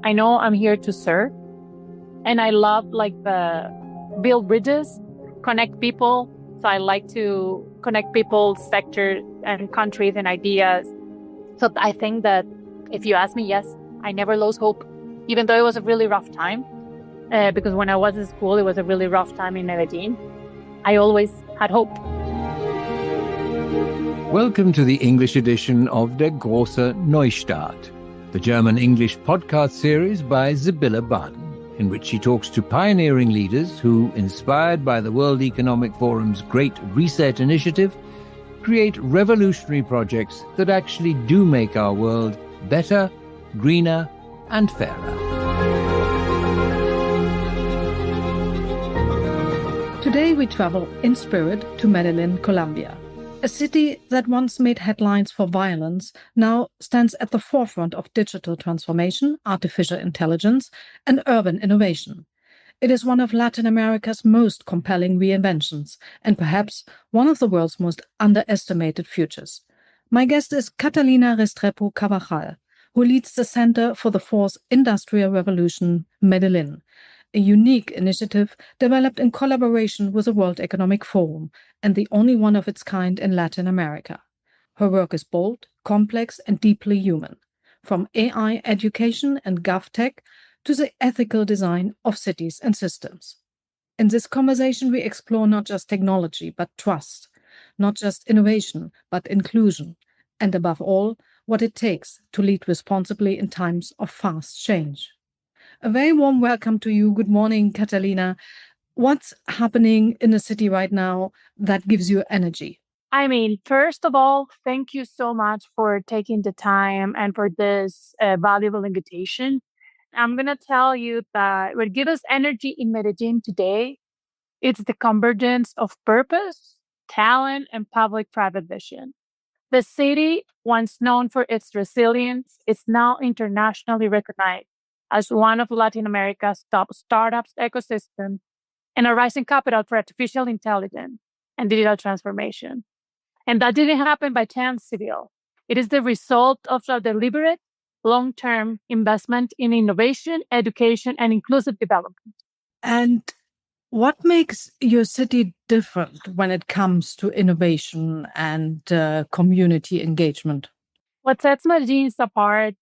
I know I'm here to serve. And I love build bridges, connect people. So I like to connect people, sectors and countries and ideas. So I think that if you ask me, yes, I never lose hope, even though it was a really rough time. Because when I was in school, it was a really rough time in Medellín. I always had hope. Welcome to the English edition of Der Große Neustart, the German-English podcast series by Sibylle Baden, in which she talks to pioneering leaders who, inspired by the World Economic Forum's Great Reset initiative, create revolutionary projects that actually do make our world better, greener, and fairer. Today we travel in spirit to Medellín, Colombia. A city that once made headlines for violence now stands at the forefront of digital transformation, artificial intelligence, and urban innovation. It is one of Latin America's most compelling reinventions, and perhaps one of the world's most underestimated futures. My guest is Catalina Restrepo Carvajal, who leads the Center for the Fourth Industrial Revolution, Medellín, a unique initiative developed in collaboration with the World Economic Forum and the only one of its kind in Latin America. Her work is bold, complex, and deeply human, from AI education and GovTech to the ethical design of cities and systems. In this conversation, we explore not just technology, but trust, not just innovation, but inclusion, and above all, what it takes to lead responsibly in times of fast change. A very warm welcome to you. Good morning, Catalina. What's happening in the city right now that gives you energy? First of all, thank you so much for taking the time and for this valuable invitation. I'm going to tell you that what gives us energy in Medellín today, it's the convergence of purpose, talent, and public-private vision. The city, once known for its resilience, is now internationally recognized as one of Latin America's top startups ecosystem and a rising capital for artificial intelligence and digital transformation. And that didn't happen by chance, Sibylle. It is the result of a deliberate, long-term investment in innovation, education, and inclusive development. And what makes your city different when it comes to innovation and community engagement? What sets Medellín apart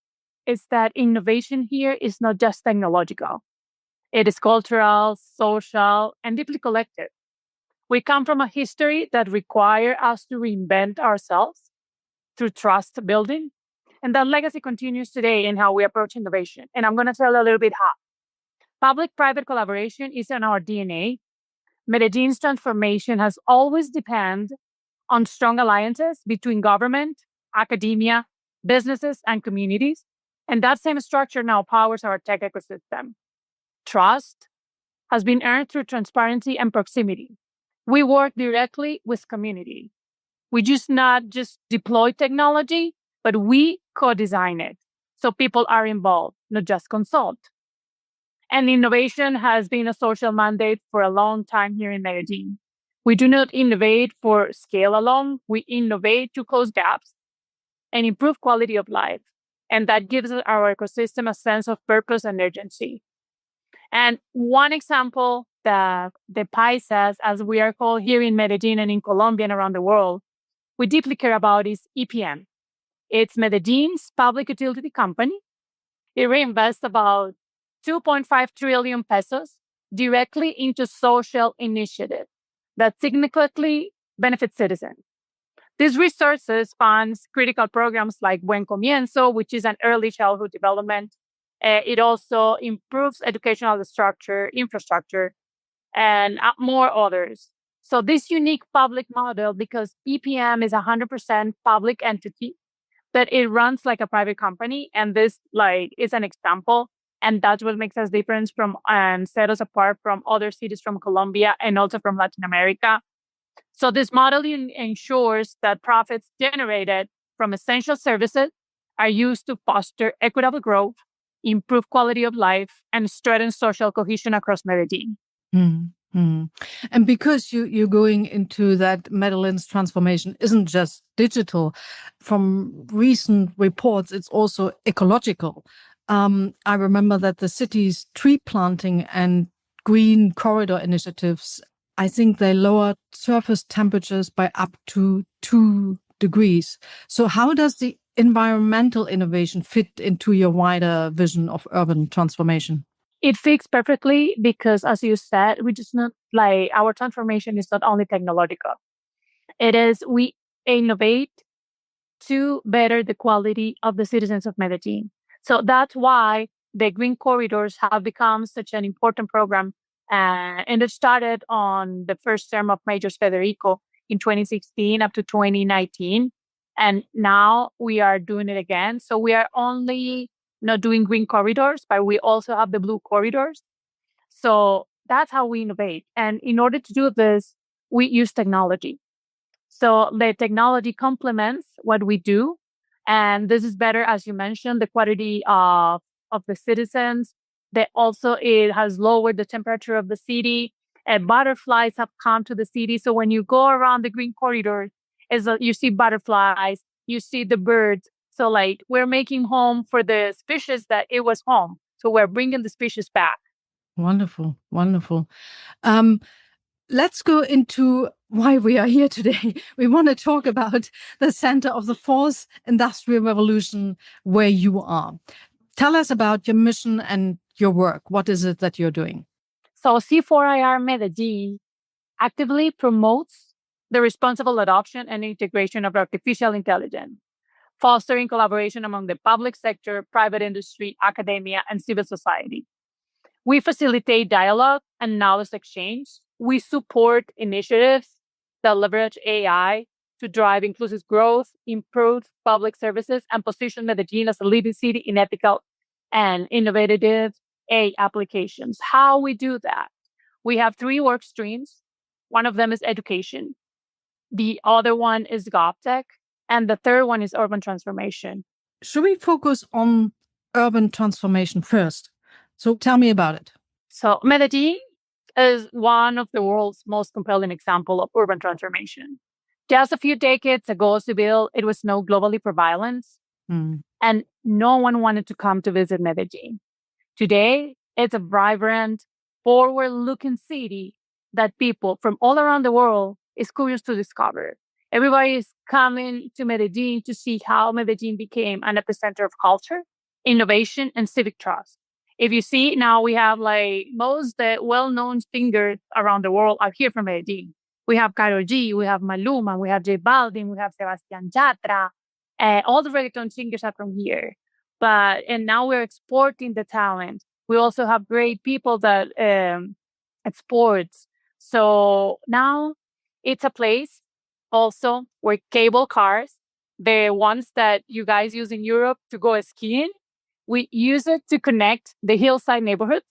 is that innovation here is not just technological. It is cultural, social, and deeply collective. We come from a history that requires us to reinvent ourselves through trust building. And that legacy continues today in how we approach innovation. And I'm going to tell a little bit how. Public-private collaboration is in our DNA. Medellín's transformation has always depended on strong alliances between government, academia, businesses, and communities. And that same structure now powers our tech ecosystem. Trust has been earned through transparency and proximity. We work directly with community. We not just deploy technology, but we co-design it. So people are involved, not just consult. And innovation has been a social mandate for a long time here in Medellín. We do not innovate for scale alone. We innovate to close gaps and improve quality of life. And that gives our ecosystem a sense of purpose and urgency. And one example that the Paisas, as we are called here in Medellín and in Colombia and around the world, we deeply care about is EPM. It's Medellín's public utility company. It reinvests about 2.5 trillion pesos directly into social initiatives that significantly benefit citizens. These resources funds critical programs like Buen Comienzo, which is an early childhood development. It also improves educational infrastructure, and more others. So this unique public model, because EPM is 100% public entity, but it runs like a private company, and this is an example, and that's what makes us different from and set us apart from other cities from Colombia and also from Latin America. So this model ensures that profits generated from essential services are used to foster equitable growth, improve quality of life, and strengthen social cohesion across Medellín. Mm-hmm. And because you're going into that, Medellín's transformation isn't just digital. From recent reports, it's also ecological. I remember that the city's tree planting and green corridor initiatives, I think they lowered surface temperatures by up to 2 degrees. So how does the environmental innovation fit into your wider vision of urban transformation? It fits perfectly because, as you said, we just not like our transformation is not only technological. It is we innovate to better the quality of the citizens of Medellin. So that's why the green corridors have become such an important program. And it started on the first term of Major Federico in 2016 up to 2019. And now we are doing it again. So we are only not doing green corridors, but we also have the blue corridors. So that's how we innovate. And in order to do this, we use technology. So the technology complements what we do. And this is better, as you mentioned, the quality of the citizens. That also it has lowered the temperature of the city. And butterflies have come to the city. So when you go around the green corridor, you see butterflies, you see the birds. So like we're making home for the species that it was home. So we're bringing the species back. Wonderful, wonderful. Let's go into why we are here today. We want to talk about the center of the fourth industrial revolution where you are. Tell us about your mission and your work. What is it that you're doing? So C4IR Medellín actively promotes the responsible adoption and integration of artificial intelligence, fostering collaboration among the public sector, private industry, academia, and civil society. We facilitate dialogue and knowledge exchange. We support initiatives that leverage AI to drive inclusive growth, improve public services, and position Medellin as a leading city in ethical and innovative AI applications. How we do that? We have 3 work streams. One of them is education. The other one is GovTech. And the third one is urban transformation. Should we focus on urban transformation first? So tell me about it. So Medellin is one of the world's most compelling examples of urban transformation. Just a few decades ago, Seville, it was known globally for violence, and no one wanted to come to visit Medellin. Today, it's a vibrant, forward-looking city that people from all around the world is curious to discover. Everybody is coming to Medellin to see how Medellin became an epicenter of culture, innovation, and civic trust. If you see now, we have like most the well-known singers around the world are here from Medellin. We have Karol G, we have Maluma, we have J Balvin, we have Sebastian Yatra. All the reggaeton singers are from here. And now we're exporting the talent. We also have great people that exports. So now it's a place also where cable cars, the ones that you guys use in Europe to go skiing, we use it to connect the hillside neighborhoods.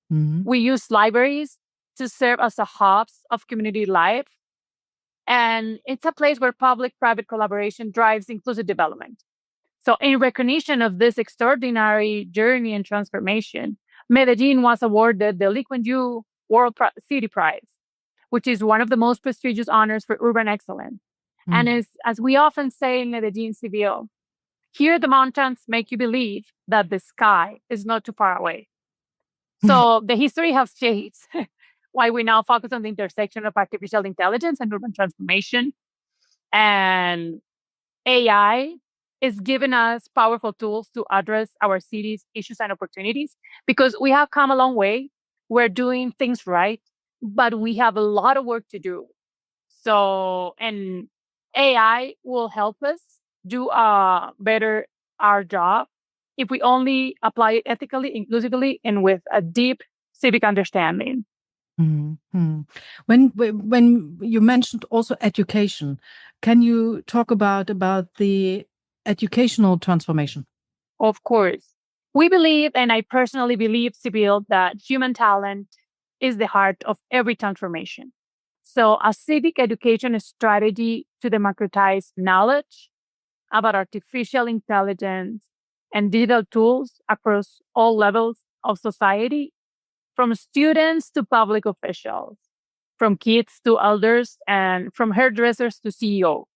We use libraries to serve as a hubs of community life. And it's a place where public-private collaboration drives inclusive development. So in recognition of this extraordinary journey and transformation, Medellin was awarded the Lee Kuan Yew World City Prize, which is one of the most prestigious honors for urban excellence. And as we often say in Medellin, Seville, here the mountains make you believe that the sky is not too far away. So the history has changed. Why we now focus on the intersection of artificial intelligence and urban transformation. And AI is giving us powerful tools to address our city's issues and opportunities because we have come a long way. We're doing things right, but we have a lot of work to do. So, and AI will help us do better our job if we only apply it ethically, inclusively, and with a deep civic understanding. When you mentioned also education, can you talk about the educational transformation? Of course. We believe, and I personally believe, Sibyl, that human talent is the heart of every transformation. So a civic education strategy to democratize knowledge about artificial intelligence and digital tools across all levels of society, from students to public officials, from kids to elders, and from hairdressers to CEOs.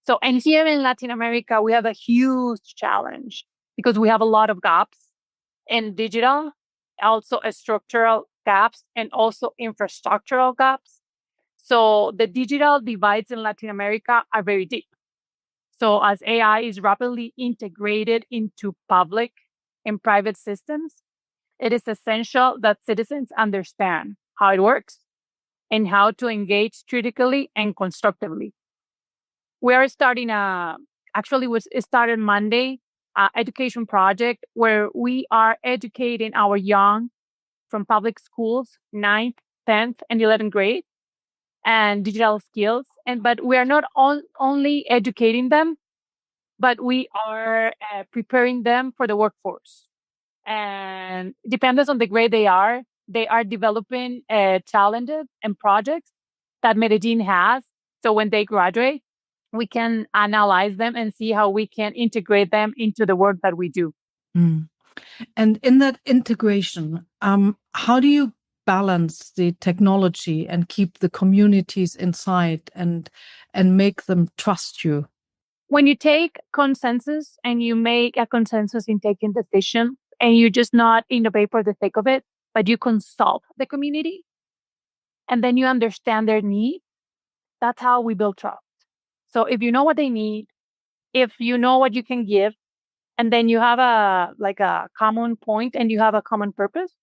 So, and here in Latin America, we have a huge challenge because we have a lot of gaps in digital, also structural gaps, and also infrastructural gaps. So the digital divides in Latin America are very deep. So as AI is rapidly integrated into public and private systems, it is essential that citizens understand how it works and how to engage critically and constructively. We are starting it started Monday, education project where we are educating our young from public schools, 9th, 10th, and 11th grade, and digital skills. But we are not only educating them, but we are preparing them for the workforce. And depending on the grade they are developing challenges and projects that Medellin has. So when they graduate, we can analyze them and see how we can integrate them into the work that we do. Mm. And in that integration, how do you balance the technology and keep the communities inside and make them trust you? When you take consensus and you make a consensus in taking decision, and you just not innovate for the sake of it, but you consult the community and then you understand their need, that's how we build trust. So if you know what they need, if you know what you can give, and then you have a common point and you have a common purpose,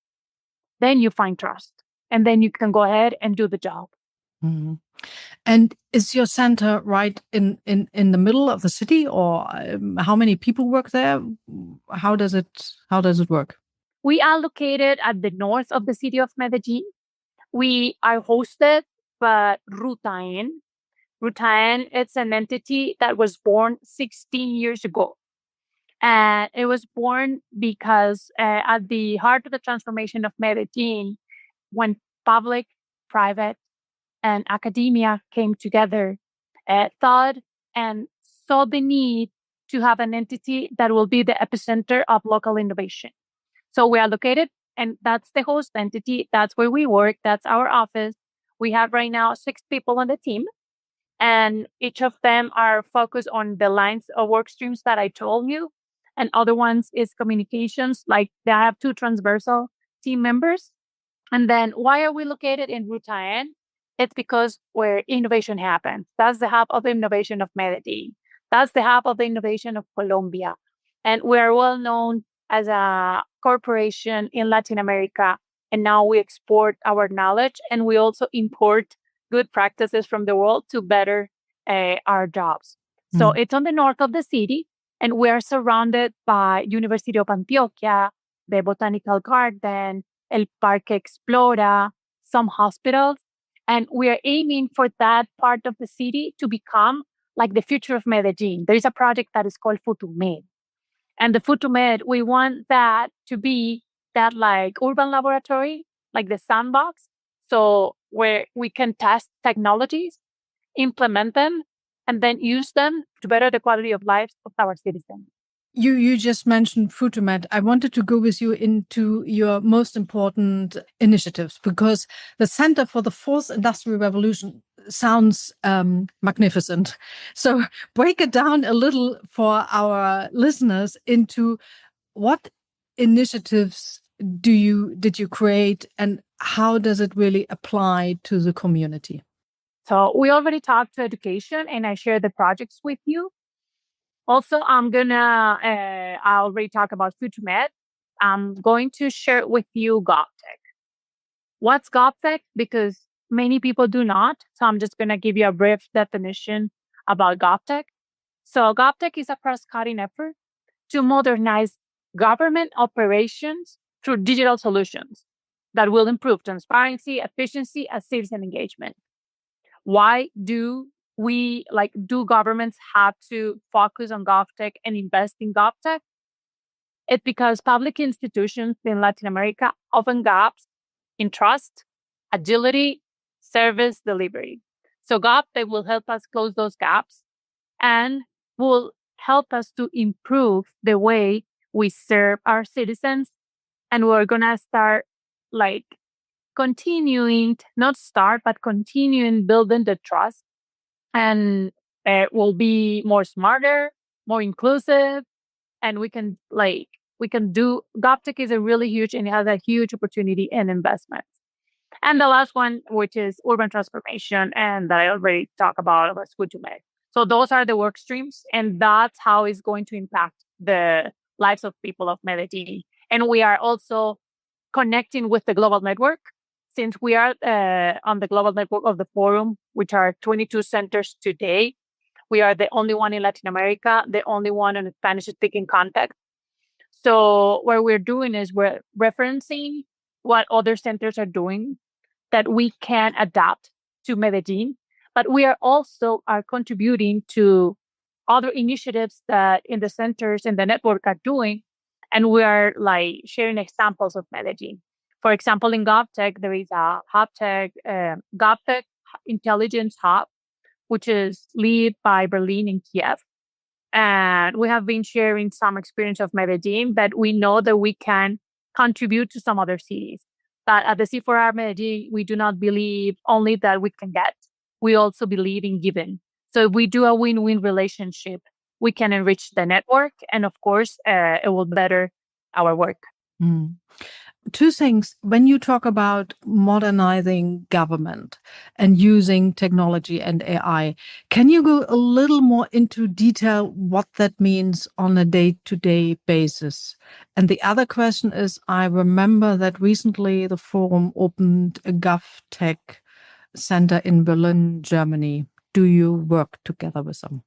then you find trust. And then you can go ahead and do the job. Mm-hmm. And is your center right in the middle of the city, or how many people work there? How does it work? We are located at the north of the city of Medellin. We are hosted by Rutain. Rutain, it's an entity that was born 16 years ago. And it was born because at the heart of the transformation of Medellin, when public, private, and academia came together, thought and saw the need to have an entity that will be the epicenter of local innovation. So we are located, and that's the host entity. That's where we work. That's our office. We have right now 6 people on the team, and each of them are focused on the lines of work streams that I told you. And other ones is communications, like they have 2 transversal team members. And then why are we located in Rutan? It's because where innovation happens. That's the hub of innovation of Medellin. That's the hub of the innovation of Colombia. And we are well known as a corporation in Latin America. And now we export our knowledge, and we also import good practices from the world to better our jobs. So it's on the north of the city, and we are surrounded by University of Antioquia, the Botanical Garden, El Parque Explora, some hospitals. And we are aiming for that part of the city to become like the future of Medellin. There is a project that is called FutuMed. And the FutuMed, we want that to be that like urban laboratory, like the sandbox. So where we can test technologies, implement them, and then use them to better the quality of life of our citizens. You just mentioned FutuMed. I wanted to go with you into your most important initiatives, because the Center for the Fourth Industrial Revolution sounds magnificent. So break it down a little for our listeners into what initiatives did you create, and how does it really apply to the community? So we already talked to education, and I shared the projects with you. Also, I already talked about FutuMed. I'm going to share with you GovTech. What's GovTech? Because many people do not. So I'm just going to give you a brief definition about GovTech. So GovTech is a cross-cutting effort to modernize government operations through digital solutions that will improve transparency, efficiency, and citizen engagement. Why do governments have to focus on GovTech and invest in GovTech? It's because public institutions in Latin America often gaps in trust, agility, service delivery. So GovTech will help us close those gaps and will help us to improve the way we serve our citizens. And we're going to start continuing building the trust, and it will be more smarter, more inclusive, and we can we can do. GovTech is a really huge and it has a huge opportunity and investment. And the last one, which is urban transformation, and that I already talked about, was good to make. So those are the work streams, and that's how it's going to impact the lives of people of Medellin. And we are also connecting with the global network. Since we are on the global network of the forum, which are 22 centers today, we are the only one in Latin America, the only one in a Spanish-speaking context. So what we're doing is we're referencing what other centers are doing that we can adapt to Medellin, but we are also contributing to other initiatives that in the centers and the network are doing, and we are like sharing examples of Medellin. For example, in GovTech, there is a GovTech Intelligence Hub, which is led by Berlin and Kiev. And we have been sharing some experience of Medellin, but we know that we can contribute to some other cities. But at the C4IR Medellin, we do not believe only that we can get, we also believe in giving. So if we do a win-win relationship, we can enrich the network, and of course, it will better our work. Mm. Two things. When you talk about modernizing government and using technology and AI, can you go a little more into detail what that means on a day-to-day basis? And the other question is, I remember that recently the forum opened a GovTech center in Berlin, Germany. Do you work together with them?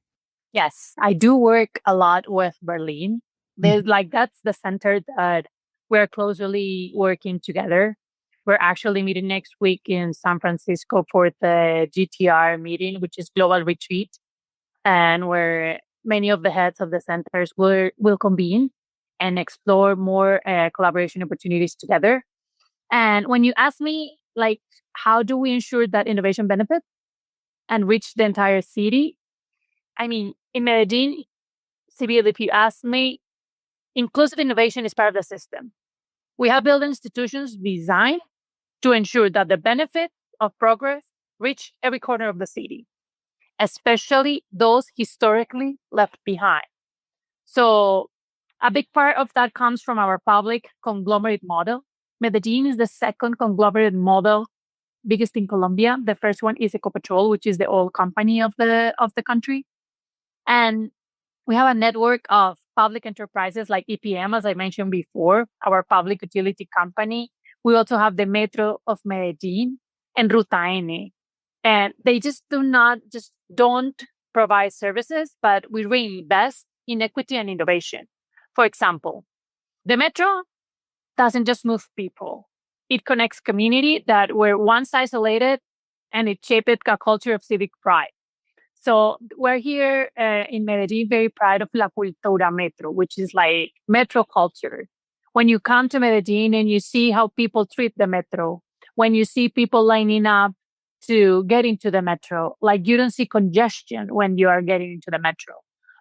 Yes, I do work a lot with Berlin. That's the center that we're closely working together. We're actually meeting next week in San Francisco for the GTR meeting, which is Global Retreat, and where many of the heads of the centers will convene and explore more collaboration opportunities together. And when you ask me, like, how do we ensure that innovation benefits and reach the entire city? I mean, in Medellin, Sibyl, if you ask me, inclusive innovation is part of the system. We have built institutions designed to ensure that the benefit of progress reach every corner of the city, especially those historically left behind. So a big part of that comes from our public conglomerate model. Medellin is the second conglomerate model, biggest in Colombia. The first one is Ecopetrol, which is the oil company of the country. And we have a network of public enterprises like EPM, as I mentioned before, our public utility company. We also have the Metro of Medellin and Ruta N. And they don't provide services, but we reinvest in equity and innovation. For example, the Metro doesn't just move people. It connects community that were once isolated, and it shaped a culture of civic pride. So we're here in Medellin, very proud of La Cultura Metro, which is like metro culture. When you come to Medellin and you see how people treat the metro, when you see people lining up to get into the metro, like you don't see congestion when you are getting into the metro.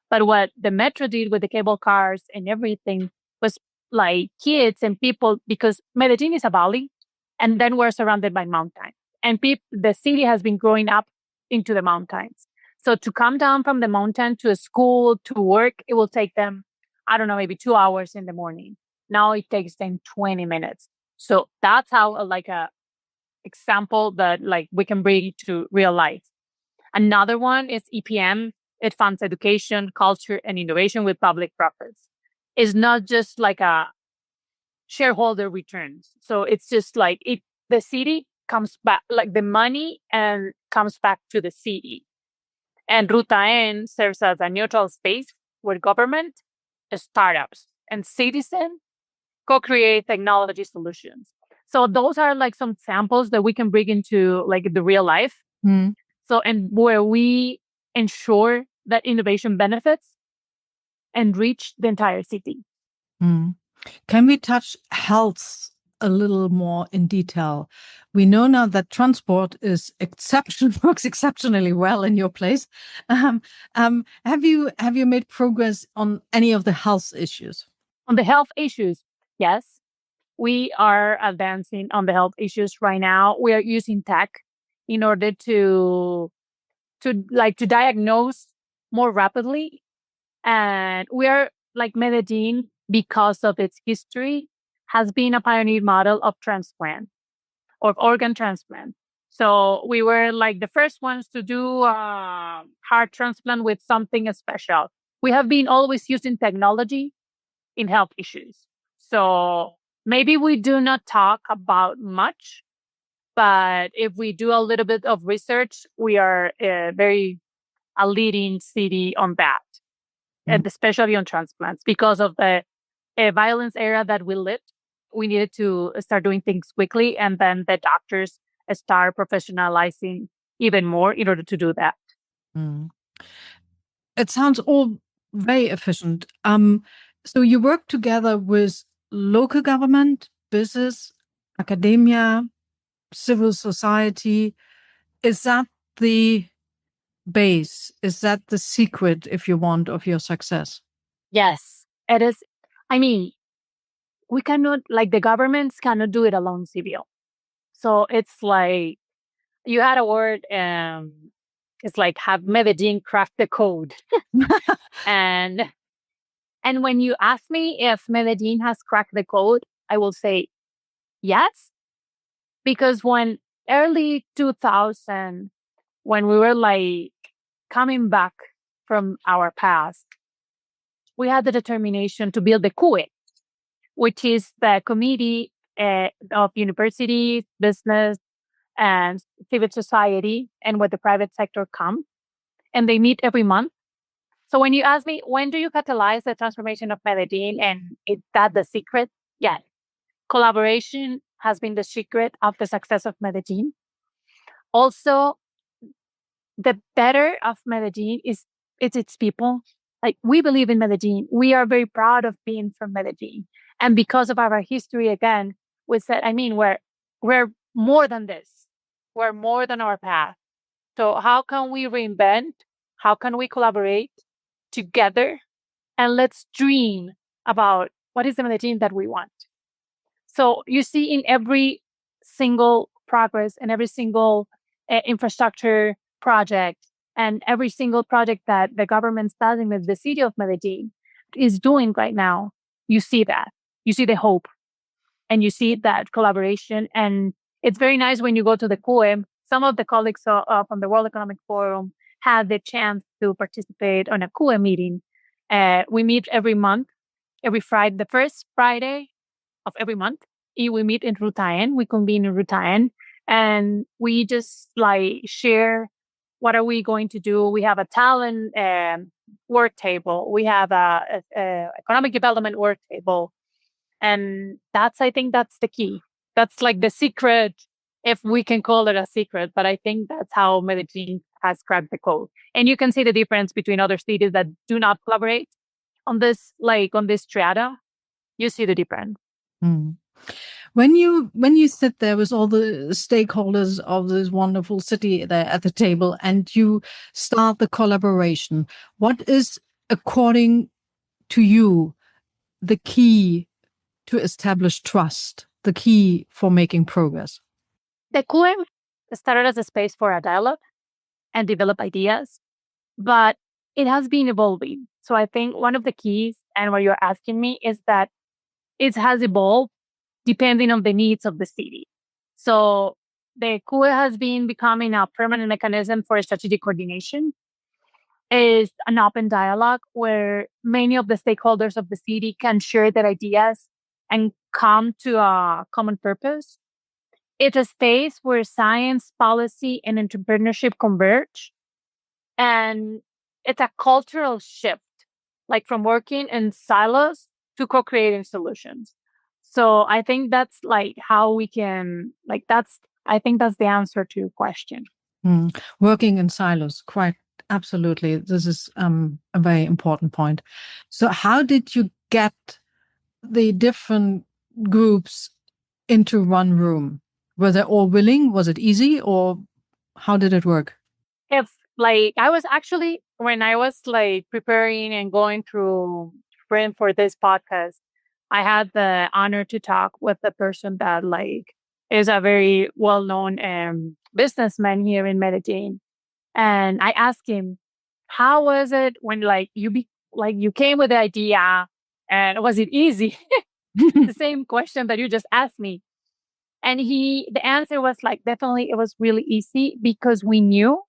But what the metro did with the cable cars and everything was like kids and people, because Medellin is a valley, and then we're surrounded by mountains. And the city has been growing up into the mountains. So to come down from the mountain to a school, to work, it will take them, I don't know, maybe 2 hours in the morning. Now it takes them 20 minutes. So that's how a example that like we can bring to real life. Another one is EPM. It funds education, culture, and innovation with public profits. It's not just like a shareholder returns. So it's just like the city comes back, like the money and comes back to the city. And Ruta N serves as a neutral space where government, startups, and citizens co-create technology solutions. So those are like some samples that we can bring into like the real life. Mm. So, and where we ensure that innovation benefits and reach the entire city. Mm. Can we touch health a little more in detail? We know now that transport works exceptionally well in your place. Have you made progress on any of the health issues? On the health issues, yes, we are advancing on the health issues right now. We are using tech in order to diagnose more rapidly. And we are like Medellin because of its history, has been a pioneer model of transplant or organ transplant. So we were like the first ones to do heart transplant with something special. We have been always using technology in health issues. So maybe we do not talk about much, but if we do a little bit of research, we are a leading city on that, and especially on transplants because of the violence era that we lived. We needed to start doing things quickly, and then the doctors start professionalizing even more in order to do that. Mm. It sounds all very efficient. So you work together with local government, business, academia, civil society. Is that the base? Is that the secret, if you want, of your success? Yes, it is. I mean, we cannot, like the governments cannot do it alone, civil. So it's like you had a word, it's like have Medellin crack the code. and and when you ask me if Medellin has cracked the code, I will say yes, because when early 2000, when we were like coming back from our past, we had the determination to build the CUE, which is the committee of universities, business, and civil society, and where the private sector come, and they meet every month. So when you ask me, when do you catalyze the transformation of Medellin, and is that the secret? Yeah, collaboration has been the secret of the success of Medellin. Also, the better of Medellin is it's its people. Like we believe in Medellin. We are very proud of being from Medellin. And because of our history, again, we said, I mean, we're more than this. We're more than our past. So how can we reinvent? How can we collaborate together? And let's dream about what is the Medellin that we want. So you see in every single progress and every single infrastructure project and every single project that the government's starting with the city of Medellin is doing right now, you see that. You see the hope and you see that collaboration. And it's very nice when you go to the CUE. Some of the colleagues from the World Economic Forum had the chance to participate on a CUE meeting. We meet every month, every Friday, the first Friday of every month. We meet in Rutain. We convene in Rutain, and we just like share what are we going to do. We have a talent work table. We have a economic development work table, and I think that's the key. That's like the secret, if we can call it a secret. But I think that's how Medellin has cracked the code. And you can see the difference between other cities that do not collaborate on this, like on this strata. You see the difference. Mm. When you sit there with all the stakeholders of this wonderful city there at the table and you start the collaboration, what is, according to you, the key to establish trust, the key for making progress? The CUE started as a space for a dialogue and develop ideas, but it has been evolving. So I think one of the keys, and what you're asking me, is that it has evolved depending on the needs of the city. So the CUE has been becoming a permanent mechanism for strategic coordination. Is an open dialogue where many of the stakeholders of the city can share their ideas and come to a common purpose. It's a space where science, policy, and entrepreneurship converge. And it's a cultural shift, like from working in silos to co-creating solutions. So I think that's like how we can, like, I think that's the answer to your question. Working in silos, quite absolutely. This is a very important point. So how did you get the different groups into one room? Were they all willing? Was it easy, or how did it work? If like I was actually, when I was like preparing and going through print for this podcast, I had the honor to talk with the person that like is a very well-known businessman here in Medellin. And I asked him, how was it when like you came with the idea And was it easy? The same question that you just asked me. And the answer was like, definitely it was really easy because we knew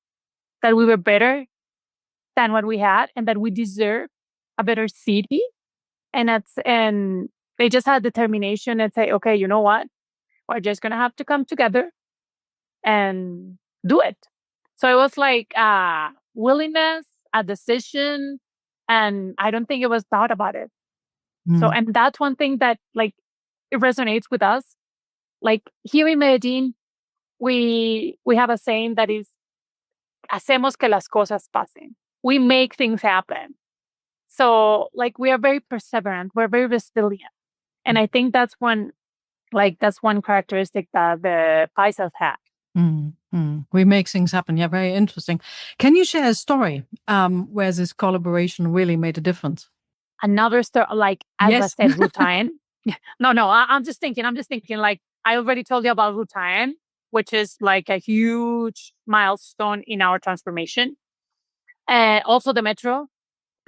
that we were better than what we had and that we deserve a better city. And they just had determination and say, okay, you know what? We're just going to have to come together and do it. So it was like willingness, a decision, and I don't think it was thought about it. So, and that's one thing that like it resonates with us. Like here in Medellin, we have a saying that is, hacemos que las cosas pasen. We make things happen. So like we are very perseverant. We're very resilient. And I think that's one characteristic that the Paisas have. We make things happen. Yeah, very interesting. Can you share a story where this collaboration really made a difference? Another story, like as Yes. I said, Rutain. No, I'm just thinking, like I already told you about Rutain, which is like a huge milestone in our transformation. Also the metro.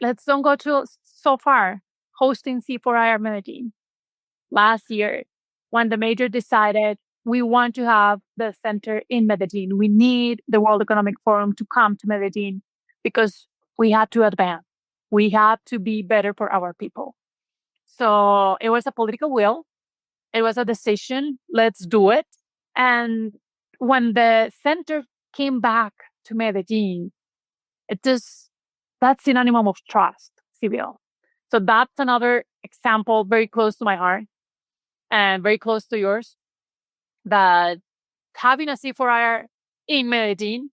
Let's don't go so far. Hosting C4IR Medellín. Last year, when the major decided we want to have the center in Medellín, we need the World Economic Forum to come to Medellín because we had to advance. We had to be better for our people. So it was a political will. It was a decision. Let's do it. And when the center came back to Medellín, that's synonym of trust, Civil. So that's another example very close to my heart and very close to yours, that having a C4IR in Medellín,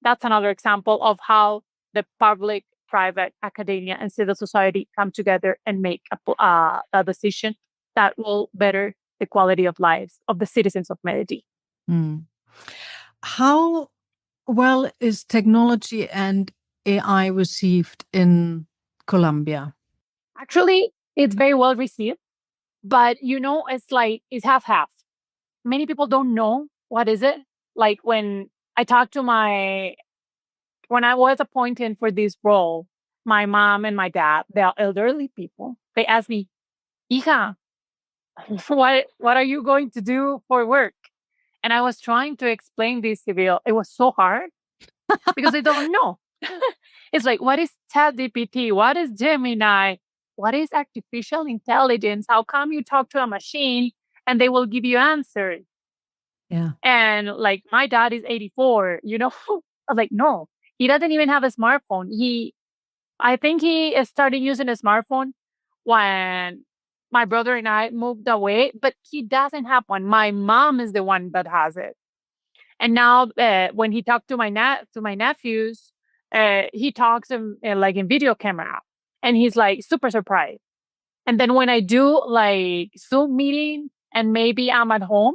that's another example of how the public, private, academia, and civil society come together and make a decision that will better the quality of lives of the citizens of Medellín. How well is technology and AI received in Colombia? Actually, it's very well received, but it's half-half. Many people don't know what is it. Like when I talked to when I was appointed for this role, my mom and my dad, they are elderly people. They asked me, Hija, what are you going to do for work? And I was trying to explain this, Civil. It was so hard because they don't know. It's like, what is ChatGPT? What is Gemini? What is artificial intelligence? How come you talk to a machine and they will give you answers? Yeah. And like my dad is 84, I was like, no, he doesn't even have a smartphone. I think he started using a smartphone when my brother and I moved away, but he doesn't have one. My mom is the one that has it. And now when he talked to my nephews, he talks in video camera, and he's like super surprised. And then when I do like Zoom meeting and maybe I'm at home,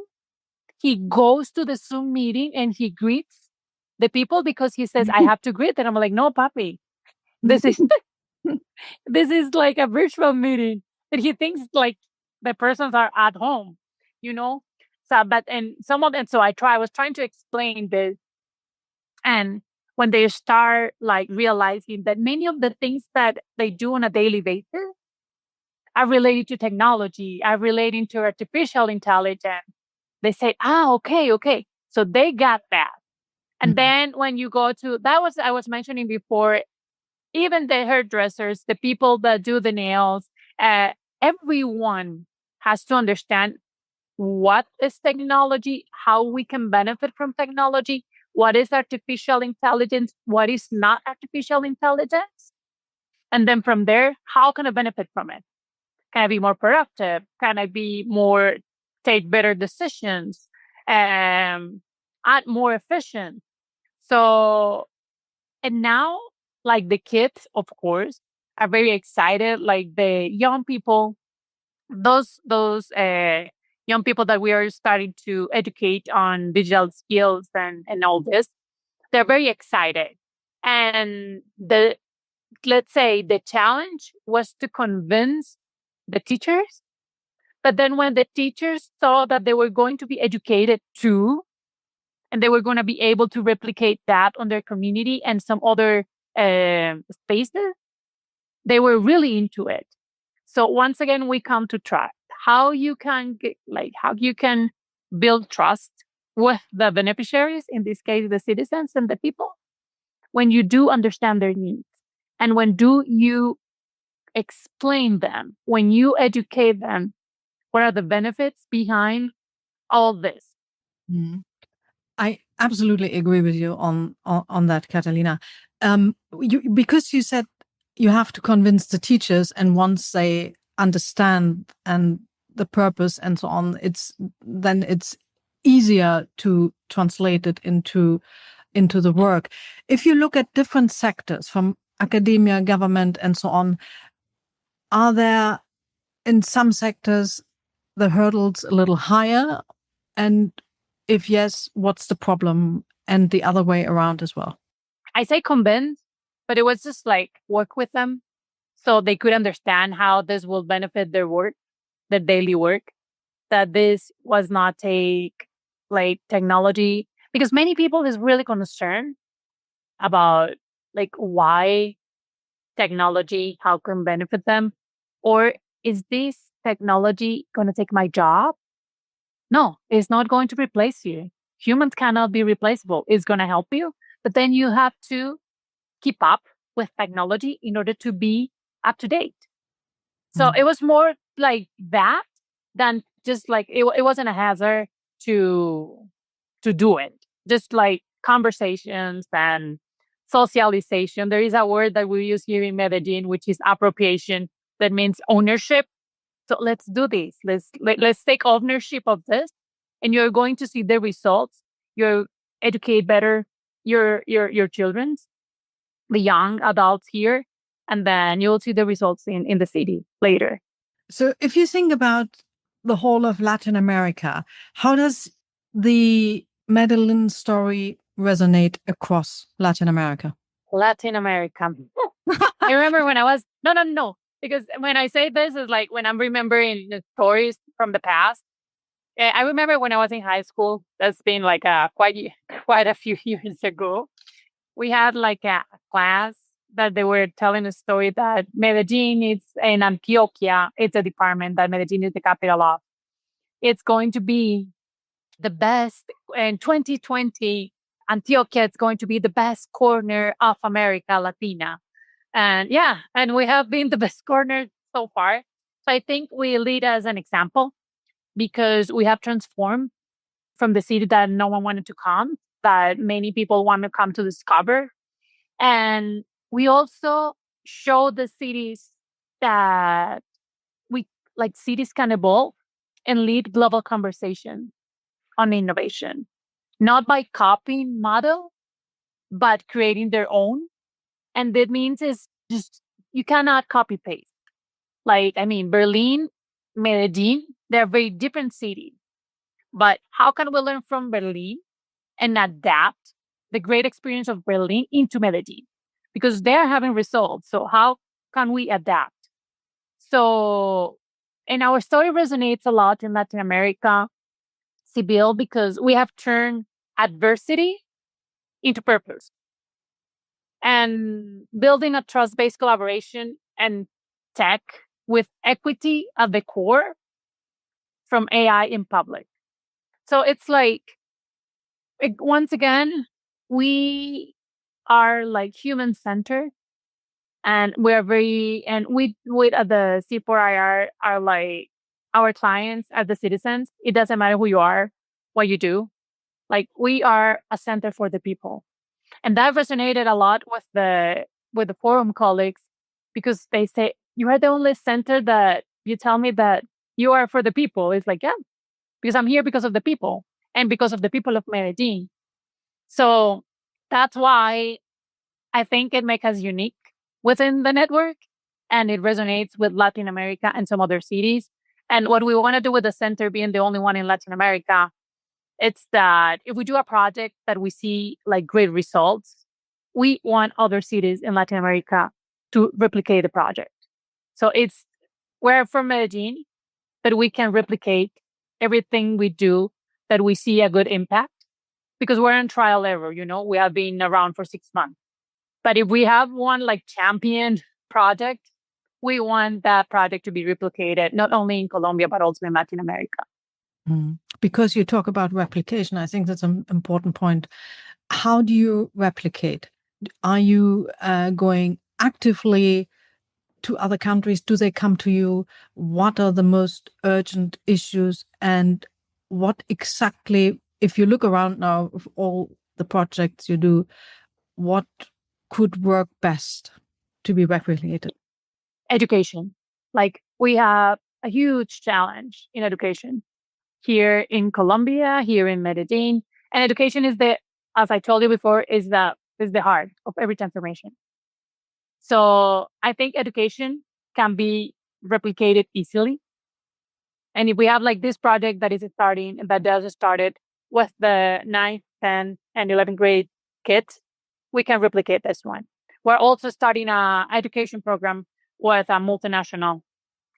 he goes to the Zoom meeting and he greets the people because he says, I have to greet them. I'm like, no, papi, this is like a virtual meeting. And he thinks like the persons are at home, So, I was trying to explain this. And when they start like realizing that many of the things that they do on a daily basis are related to technology, are relating to artificial intelligence, they say, okay. So they got that. And then when you go to, I was mentioning before, even the hairdressers, the people that do the nails, everyone has to understand what is technology, how we can benefit from technology, what is artificial intelligence, what is not artificial intelligence. And then from there, how can I benefit from it? Can I be more productive? Can I take better decisions? More efficient? So, and now, like the kids, of course, are very excited. Like the young people, those young people that we are starting to educate on digital skills and all this, they're very excited. And let's say the challenge was to convince the teachers. But then when the teachers saw that they were going to be educated too, and they were going to be able to replicate that on their community and some other spaces, they were really into it. So once again, we come to trust. How you can build trust with the beneficiaries, in this case, the citizens and the people, when you do understand their needs. And when do you explain them, when you educate them, what are the benefits behind all this? Mm. I absolutely agree with you on that, Catalina. Because you said you have to convince the teachers, and once they understand and the purpose and so on, it's easier to translate it into the work. If you look at different sectors from academia, government, and so on, are there in some sectors the hurdles a little higher? And if yes, what's the problem? And the other way around as well. I say convince, but it was just like work with them so they could understand how this will benefit their work, their daily work, that this was not take like technology, because many people is really concerned about like why technology, how can benefit them, or is this technology going to take my job? No, it's not going to replace you. Humans cannot be replaceable. It's going to help you, but then you have to keep up with technology in order to be up to date. So it was more like that than just like it wasn't a hazard to do it. Just like conversations and socialization. There is a word that we use here in Medellin, which is appropriation. That means ownership. So let's do this. Let's take ownership of this, and you're going to see the results. You educate better your children, the young adults here, and then you'll see the results in the city later. So if you think about the whole of Latin America, how does the Medellin story resonate across Latin America? Latin America. I remember when I was, no, because when I say this is like when I'm remembering the stories from the past. I remember when I was in high school, that's been like quite a few years ago. We had like a class that they were telling a story that Medellin is in Antioquia. It's a department that Medellin is the capital of. It's going to be the best in 2020. Antioquia is going to be the best corner of America Latina. And yeah, and we have been the best corner so far. So I think we lead as an example because we have transformed from the city that no one wanted to come, that many people want to come to discover. And we also show the cities that cities can evolve and lead global conversation on innovation, not by copying model, but creating their own. And that means is just, you cannot copy paste. Berlin, Medellin, they're very different cities. But how can we learn from Berlin and adapt the great experience of Berlin into Medellin? Because they're having results. So how can we adapt? So, and our story resonates a lot in Latin America, Sibyl, because we have turned adversity into purpose and building a trust-based collaboration and tech with equity at the core from AI in public. So it's like, once again, we are like human centered, and we at the C4IR are like our clients are the citizens. It doesn't matter who you are, what you do. Like, we are a center for the people. And that resonated a lot with the forum colleagues, because they say, you are the only center that you tell me that you are for the people. It's like, yeah, because I'm here because of the people and because of the people of Medellin. So that's why I think it makes us unique within the network, and it resonates with Latin America and some other cities. And what we want to do with the center being the only one in Latin America, it's that if we do a project that we see like great results, we want other cities in Latin America to replicate the project. So we're from Medellin, but we can replicate everything we do that we see a good impact, because we're in trial error, we have been around for 6 months. But if we have one like champion project, we want that project to be replicated, not only in Colombia, but also in Latin America. Because you talk about replication, I think that's an important point. How do you replicate? Are you going actively to other countries? Do they come to you? What are the most urgent issues? And what exactly, if you look around now of all the projects you do, what could work best to be replicated? Education. Like, we have a huge challenge in education here in Colombia, here in Medellin. And education is as I told you before, is the heart of every transformation. So I think education can be replicated easily. And if we have like this project that does started with the 9th, 10th, and 11th grade kids, we can replicate this one. We're also starting a education program with a multinational.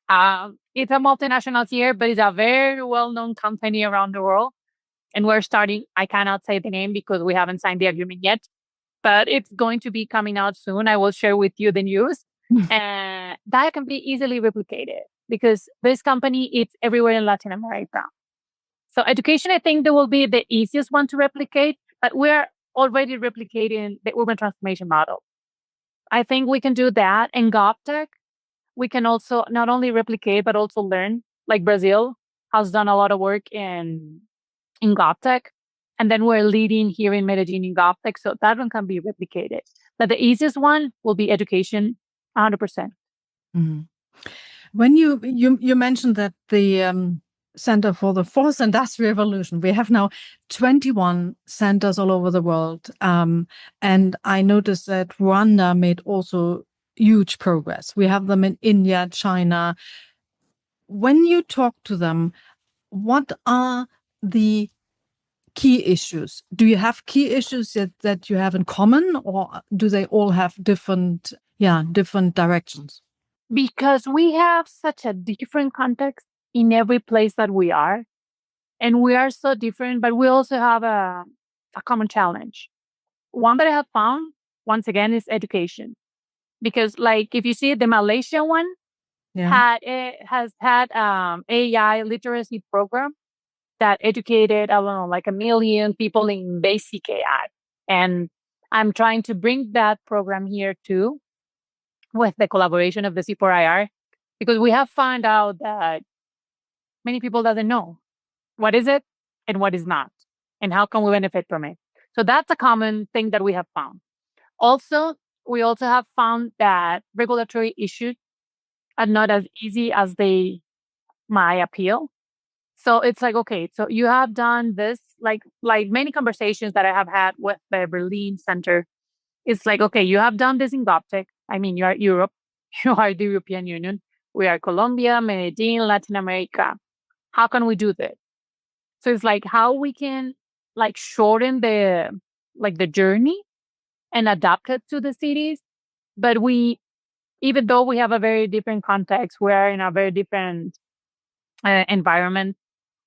It's a multinational here, but it's a very well-known company around the world. And we're starting, I cannot say the name because we haven't signed the agreement yet, but it's going to be coming out soon. I will share with you the news. And that can be easily replicated because this company is everywhere in Latin America. So education, I think, that will be the easiest one to replicate, but we're already replicating the urban transformation model. I think we can do that. And GovTech, we can also not only replicate, but also learn. Like Brazil has done a lot of work in GovTech. And then we're leading here in Medellin in GovTech. So that one can be replicated. But the easiest one will be education, 100%. Mm-hmm. When you mentioned that the Center for the Fourth Industrial Revolution, we have now 21 centers all over the world. And I noticed that Rwanda made also huge progress. We have them in India, China. When you talk to them, what are the key issues? Do you have key issues that you have in common, or do they all have different directions? Because we have such a different context in every place that we are. And we are so different, but we also have a common challenge. One that I have found, once again, is education. Because, like, if you see the Malaysia one, has had AI literacy program that educated, I don't know, like 1 million people in basic AI. And I'm trying to bring that program here too, with the collaboration of the C4IR, because we have found out that many people doesn't know what is it and what is not, and how can we benefit from it. So that's a common thing that we have found. Also, we also have found that regulatory issues are not as easy as they might appeal. So it's like, okay, so you have done this, like many conversations that I have had with the Berlin Center. It's like, okay, you have done this in GovTech. I mean, you are Europe, you are the European Union. We are Colombia, Medellin, Latin America. How can we do this? So it's like how we can like shorten the journey and adapt it to the cities. But even though we have a very different context, we are in a very different environment,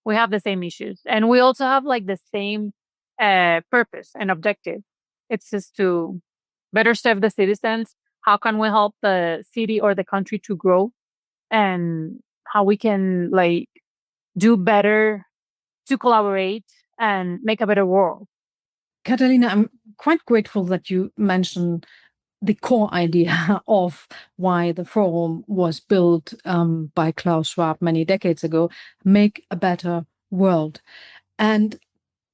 we have the same issues. And we also have like the same purpose and objective. It's just to better serve the citizens. How can we help the city or the country to grow? And how we can like do better to collaborate and make a better world. Catalina, I'm quite grateful that you mentioned the core idea of why the forum was built by Klaus Schwab many decades ago, make a better world. And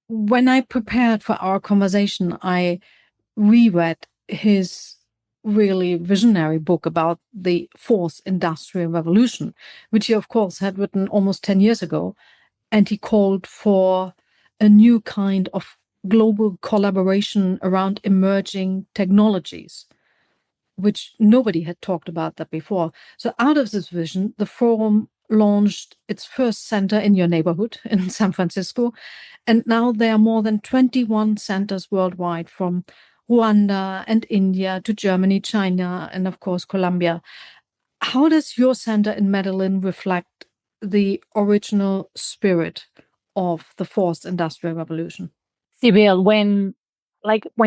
when I prepared for our conversation, I reread his really visionary book about the fourth industrial revolution, which he, of course, had written almost 10 years ago. And he called for a new kind of global collaboration around emerging technologies, which nobody had talked about that before. So out of this vision, the forum launched its first center in your neighborhood in San Francisco. And now there are more than 21 centers worldwide, from Rwanda and India to Germany, China, and of course, Colombia. How does your center in Medellin reflect the original spirit of the fourth industrial revolution? Sibyl, when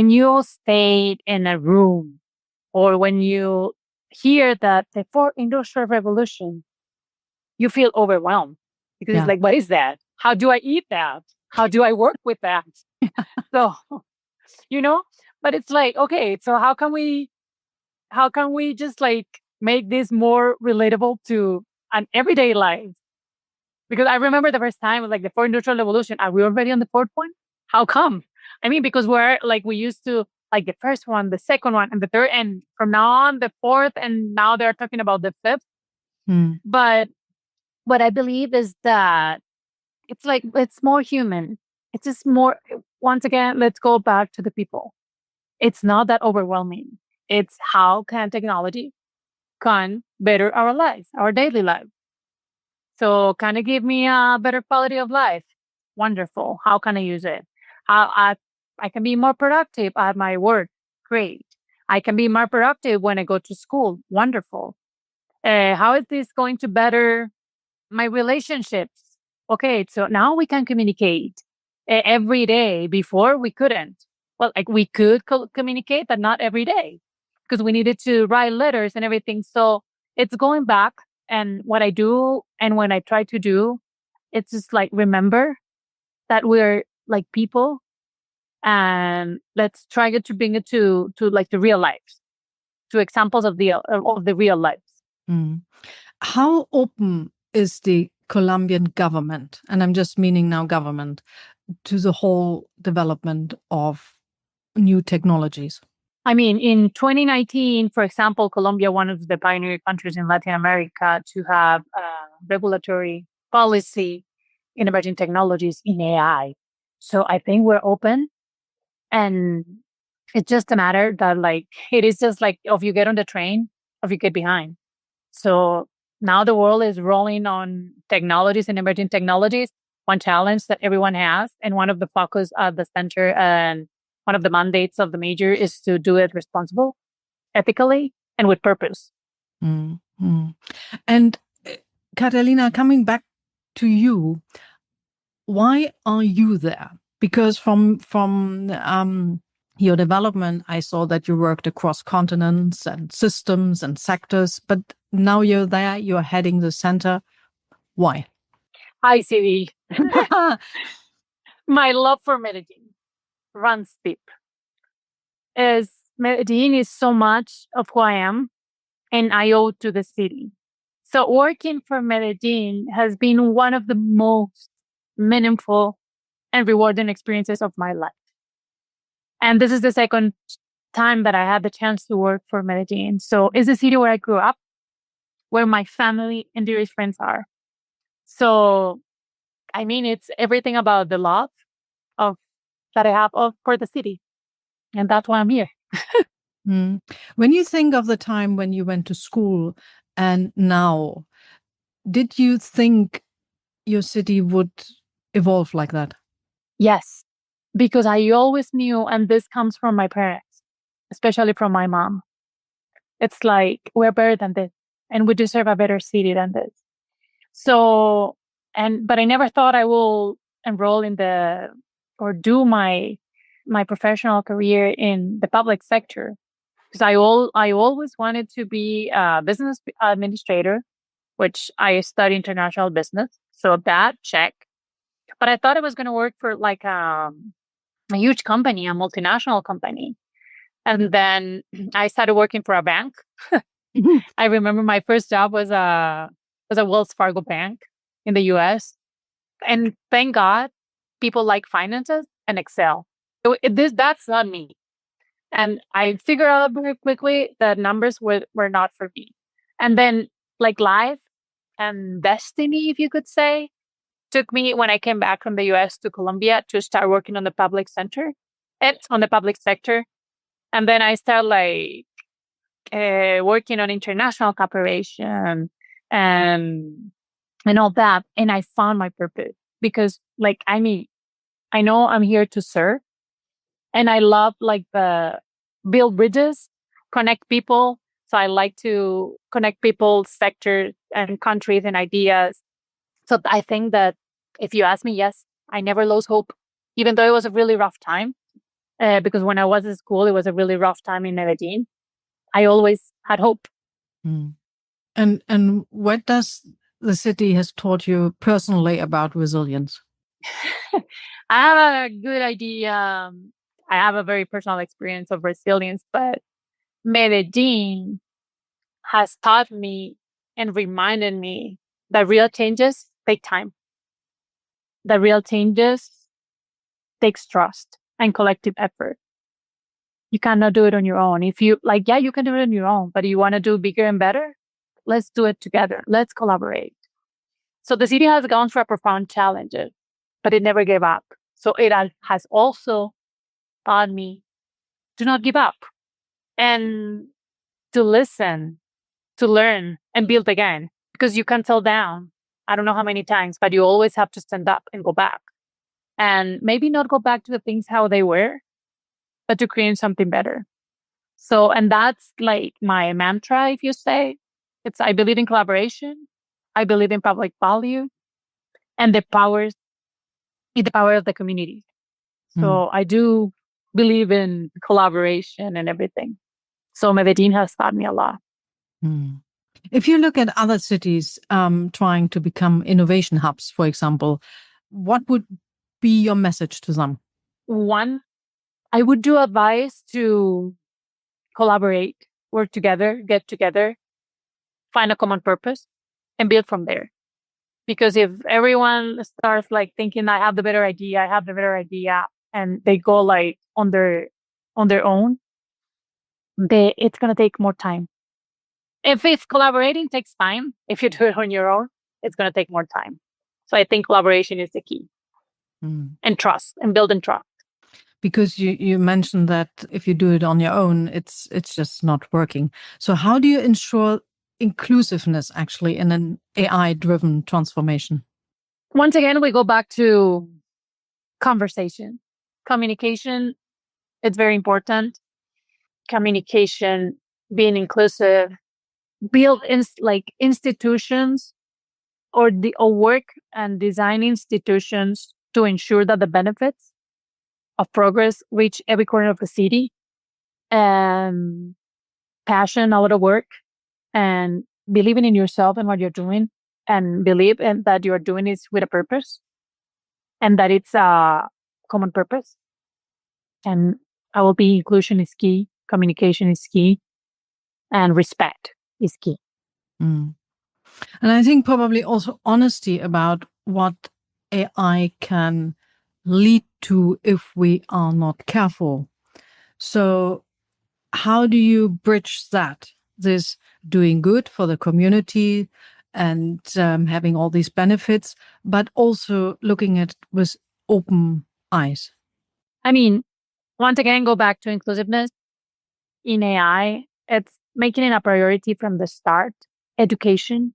you stayed in a room or when you hear that the fourth industrial revolution, you feel overwhelmed because it's like, what is that? How do I eat that? How do I work with that? So, but it's like, okay, so how can we just like make this more relatable to an everyday life? Because I remember the first time, like the fourth industrial revolution, are we already on the fourth one? How come? I mean, because we used to like the first one, the second one, and the third, and from now on the fourth, and now they're talking about the fifth. But what I believe is that it's more human. It's just more, once again, let's go back to the people. It's not that overwhelming. It's how can technology can better our lives, our daily life. So can it give me a better quality of life? Wonderful. How can I use it? How I can be more productive at my work. Great. I can be more productive when I go to school. Wonderful. How is this going to better my relationships? Okay, so now we can communicate every day. Before we couldn't. Well, like we could communicate, but not every day because we needed to write letters and everything. So it's going back. And what I do and when I try to do, it's just like remember that we're like people, and let's try to bring it to like the real lives, to examples of the real lives. How open is the Colombian government, and I'm just meaning now government, to the whole development of new technologies? I mean, in 2019, for example, Colombia, one of the pioneer countries in Latin America to have regulatory policy in emerging technologies in AI. So I think we're open, and it's just a matter that like, it is just like if you get on the train, if you get behind. So now the world is rolling on technologies and emerging technologies. One challenge that everyone has, and one of the focus at the center and one of the mandates of the major is to do it responsible, ethically, and with purpose. And Catalina, coming back to you, why are you there? Because from your development, I saw that you worked across continents and systems and sectors, but now you're there, you're heading the center. Why? Hi, CV. My love for Medellín runs deep. As Medellín is so much of who I am, and I owe to the city. So working for Medellín has been one of the most meaningful and rewarding experiences of my life. And this is the second time that I had the chance to work for Medellín. So it's the city where I grew up, where my family and dearest friends are. So, I mean, it's everything about the love that I have for the city. And that's why I'm here. When you think of the time when you went to school and now, did you think your city would evolve like that? Yes, because I always knew, and this comes from my parents, especially from my mom. It's like, we're better than this, and we deserve a better city than this. So, but I never thought I will enroll or do my professional career in the public sector, because I always wanted to be a business administrator, which I studied international business. So that check. But I thought I was going to work for like a huge company, a multinational company. And then I started working for a bank. I remember my first job was a Wells Fargo bank in the US. And thank God, people like finances and Excel. So that's not me. And I figured out very quickly that numbers were not for me. And then like life and destiny, if you could say, took me when I came back from the US to Colombia to start working on the public sector. And then I started like working on international cooperation and all that. And I found my purpose because like, I mean, I know I'm here to serve, and I love like build bridges, connect people. So I like to connect people, sectors and countries and ideas. So I think that if you ask me, yes, I never lost hope, even though it was a really rough time. Because when I was in school, it was a really rough time in Medellín. I always had hope. Mm. And what does the city has taught you personally about resilience? I have a good idea. I have a very personal experience of resilience, but Medellin has taught me and reminded me that real changes take time. That real changes takes trust and collective effort. You cannot do it on your own. If you like, yeah, you can do it on your own, but you want to do bigger and better, let's do it together. Let's collaborate. So the city has gone through a profound challenges, but it never gave up. So it has also taught me to not give up and to listen, to learn and build again, because you can tell down. I don't know how many times, but you always have to stand up and go back, and maybe not go back to the things how they were, but to create something better. So, and that's like my mantra, if you say. I believe in collaboration. I believe in public value and in the power of the community. So I do believe in collaboration and everything. So Medellin has taught me a lot. Mm. If you look at other cities trying to become innovation hubs, for example, what would be your message to them? One, I would do advise to collaborate, work together, get together, find a common purpose, and build from there. Because if everyone starts like thinking, I have the better idea, and they go like on their own, it's gonna take more time. If collaborating takes time, if you do it on your own, it's gonna take more time. So I think collaboration is the key, and trust, and building trust. Because you mentioned that if you do it on your own, it's just not working. So how do you ensure inclusiveness actually in an AI-driven transformation? Once again, we go back to conversation. Communication, it's very important. Communication, being inclusive, build institutions or work and design institutions to ensure that the benefits of progress reach every corner of the city. And passion, a lot of work, and believing in yourself and what you're doing, and believe in that you're doing it with a purpose, and that it's a common purpose. And I will be inclusion is key, communication is key, and respect is key. And I think probably also honesty about what AI can lead to if we are not careful. So how do you bridge that? This doing good for the community and having all these benefits, but also looking at it with open eyes. I mean, once again, go back to inclusiveness in AI. It's making it a priority from the start. Education.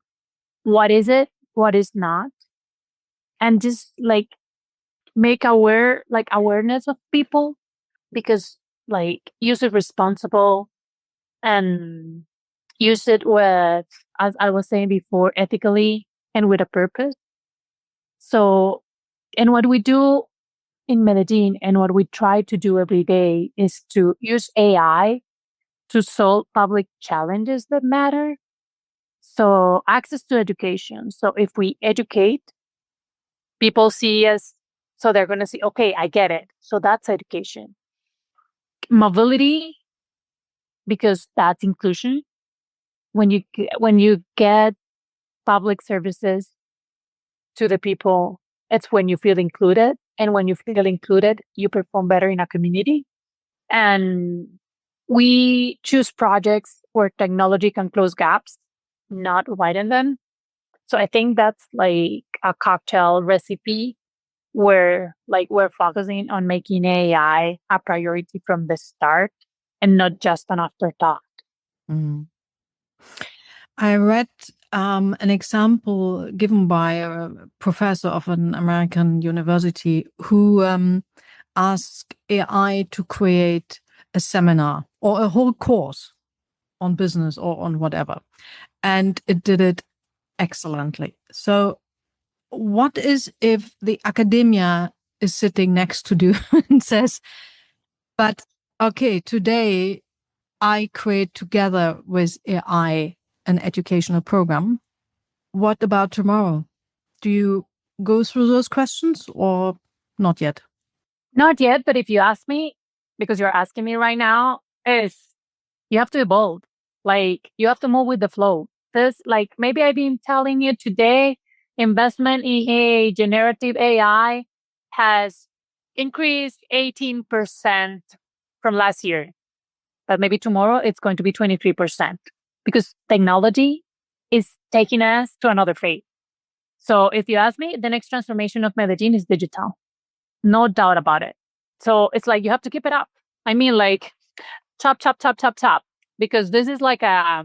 What is it? What is not? And just like make awareness of people, because like use it responsible and use it with, as I was saying before, ethically and with a purpose. So, and what we do in Medellin and what we try to do every day is to use AI to solve public challenges that matter. So access to education. So if we educate, people see us, so they're going to see, okay, I get it. So that's education. Mobility, because that's inclusion. When you get public services to the people, it's when you feel included. And when you feel included, you perform better in a community. And we choose projects where technology can close gaps, not widen them. So I think that's like a cocktail recipe where like we're focusing on making AI a priority from the start and not just an afterthought. Mm. I read an example given by a professor of an American university who asked AI to create a seminar or a whole course on business or on whatever. And it did it excellently. So what is if the academia is sitting next to you and says, but okay, today I create together with AI an educational program. What about tomorrow? Do you go through those questions or not yet? Not yet, but if you ask me, because you're asking me right now, is you have to evolve. Like you have to move with the flow. This, like maybe I've been telling you today, investment in a generative AI has increased 18% from last year. But maybe tomorrow it's going to be 23% because technology is taking us to another phase. So if you ask me, the next transformation of Medellin is digital. No doubt about it. So it's like you have to keep it up. I mean, like chop, chop, chop, chop, chop, because this is like a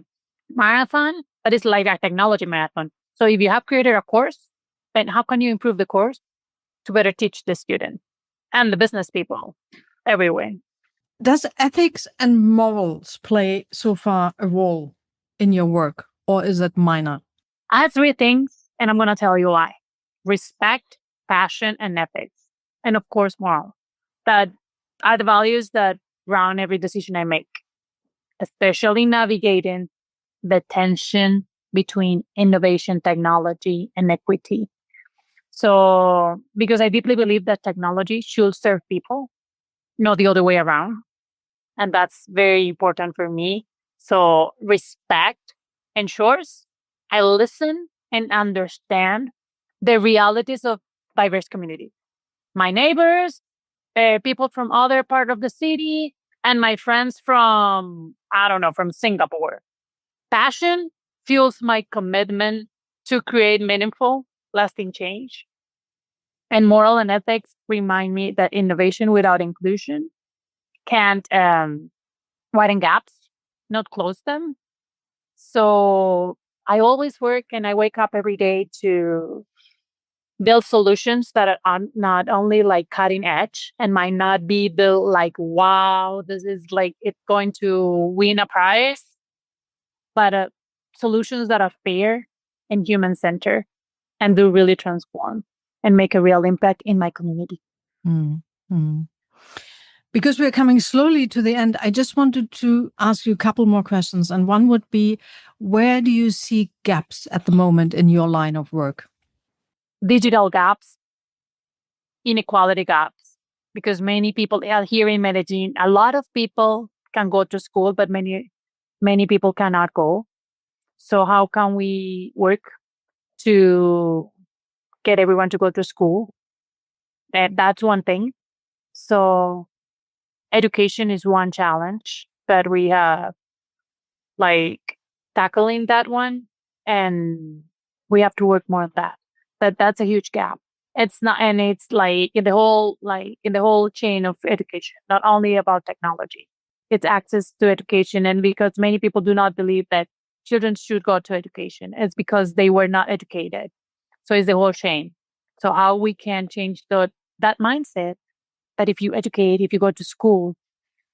marathon, but it's like a technology marathon. So if you have created a course, then how can you improve the course to better teach the student and the business people everywhere? Does ethics and morals play so far a role in your work, or is it minor? I have three things, and I'm going to tell you why. Respect, passion, and ethics. And of course, moral. That are the values that ground every decision I make, especially navigating the tension between innovation, technology, and equity. So, because I deeply believe that technology should serve people, not the other way around. And that's very important for me. So, respect ensures I listen and understand the realities of diverse communities. My neighbors, people from other part of the city, and my friends from, I don't know, from Singapore. Passion fuels my commitment to create meaningful, lasting change. And moral and ethics remind me that innovation without inclusion can't widen gaps, not close them. So I always work and I wake up every day to build solutions that are not only like cutting edge and might not be the like, wow, this is like, it's going to win a prize, but solutions that are fair and human centered and do really transform and make a real impact in my community. Mm-hmm. Because we're coming slowly to the end, I just wanted to ask you a couple more questions. And one would be, where do you see gaps at the moment in your line of work? Digital gaps, inequality gaps, because many people here in Medellin, a lot of people can go to school, but many people cannot go. So how can we work to get everyone to go to school? That's one thing. So education is one challenge that we have, like tackling that one, and we have to work more on that. That's a huge gap. It's not, and it's like in the whole chain of education, not only about technology. It's access to education, and because many people do not believe that children should go to education, it's because they were not educated. So it's the whole chain. So how we can change that mindset that if you educate, if you go to school,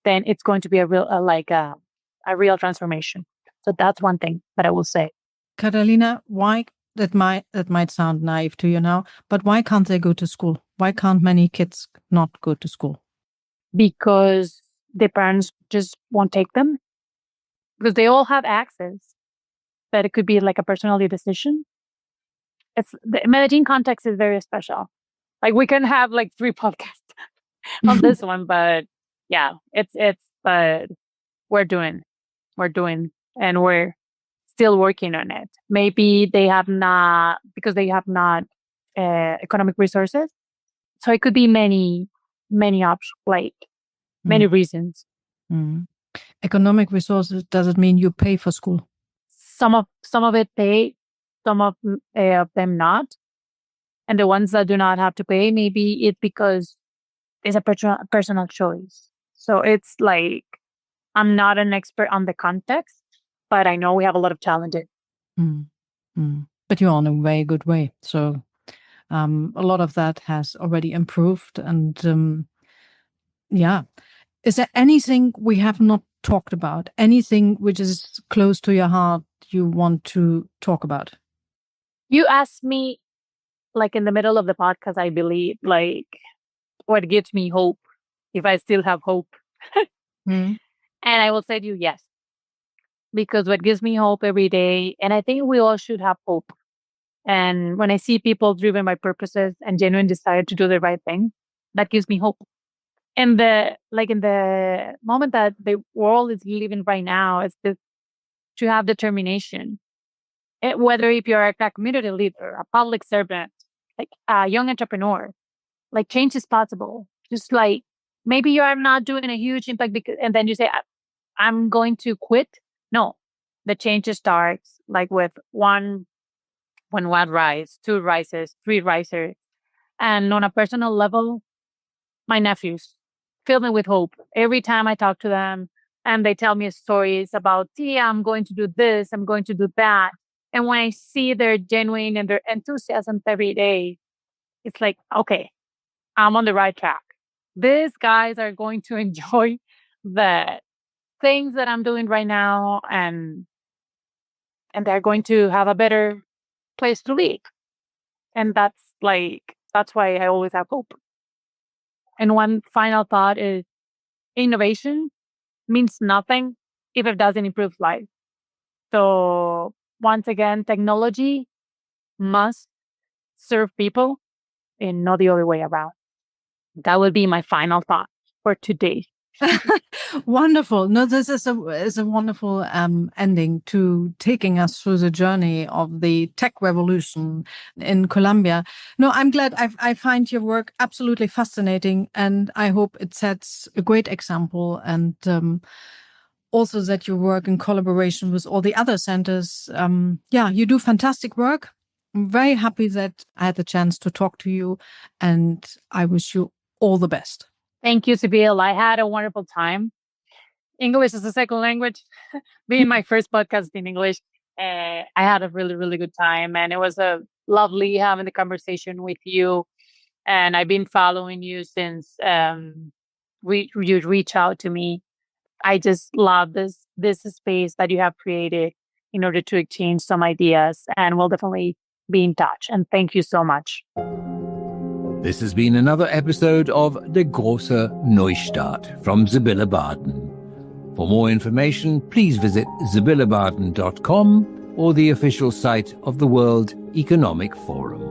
then it's going to be a real transformation. So that's one thing that I will say. Catalina, why that might sound naive to you now, but why can't they go to school? Why can't many kids not go to school? Because the parents just won't take them. Because they all have access, but it could be like a personal decision. It's the Medellin context is very special. Like we can have like 3 podcasts on this one, but yeah, but we're doing, and we're still working on it. Maybe they have not, because they have not economic resources. So it could be many options, like many reasons. Economic resources, does it mean you pay for school? Some of it pay, some of them not. And the ones that do not have to pay, maybe it's because it's a personal choice. So it's like, I'm not an expert on the context, but I know we have a lot of talented. But you're on a very good way. So a lot of that has already improved. And yeah, is there anything we have not talked about? Anything which is close to your heart you want to talk about? You asked me like in the middle of the podcast, I believe, like what gives me hope, if I still have hope. And I will say to you, yes, because what gives me hope every day, and I think we all should have hope. And when I see people driven by purposes and genuine desire to do the right thing, that gives me hope. And in the moment that the world is living right now, it's just to have determination. Whether if you're a community leader, a public servant, like a young entrepreneur, like change is possible. Just like maybe you are not doing a huge impact and then you say, I'm going to quit. No, the change starts like with one rise, two rises, three rises. And on a personal level, my nephews fill me with hope. Every time I talk to them and they tell me stories about, yeah, I'm going to do this, I'm going to do that. And when I see their genuine and their enthusiasm every day, it's like, okay, I'm on the right track. These guys are going to enjoy the things that I'm doing right now, and they're going to have a better place to live. And that's why I always have hope. And one final thought is innovation means nothing if it doesn't improve life. So once again, technology must serve people and not the other way around. That would be my final thought for today. Wonderful. No, this is a wonderful ending to taking us through the journey of the tech revolution in Colombia. No, I'm glad. I find your work absolutely fascinating, and I hope it sets a great example, and also that you work in collaboration with all the other centers. You do fantastic work. I'm very happy that I had the chance to talk to you, and I wish you all the best. Thank you, Sibyl. I had a wonderful time. English is a second language. Being my first podcast in English, I had a really, really good time. And it was lovely having the conversation with you. And I've been following you since you reach out to me. I just love this space that you have created in order to exchange some ideas. And we'll definitely be in touch. And thank you so much. This has been another episode of Der Große Neustart from Sibylle Baden. For more information, please visit sibyllebaden.com or the official site of the World Economic Forum.